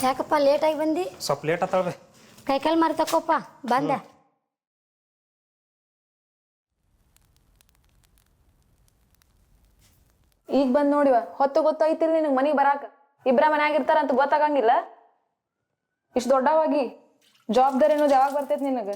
ಯಾಕಪ್ಪ ಲೇಟಾಗಿ ಬಂದಿ? ಸ್ವಲ್ಪ ಲೇಟ್ ಆತಾಳ್ರಿ. ಕೈಕಾಲು ಮಾರಿ ತಕೋಪ್ಪ ಬಂದೆ. ಈಗ ಬಂದ್ ನೋಡಿವ ಹೊತ್ತು ಗೊತ್ತಾಯ್ತಿರಿ ನಿನಗೆ ಮನಿಗೆ ಬರಾಕ. ಇಬ್ರ ಮನ್ಯಾಗಿರ್ತಾರ ಅಂತ ಗೊತ್ತಾಗಂಗಿಲ್ಲ. ಇಷ್ಟು ದೊಡ್ಡವಾಗಿ ಜವಾಬ್ದಾರಿ ಅನ್ನೋದು ಯಾವಾಗ ಬರ್ತೈತಿ ನಿನಗೆ?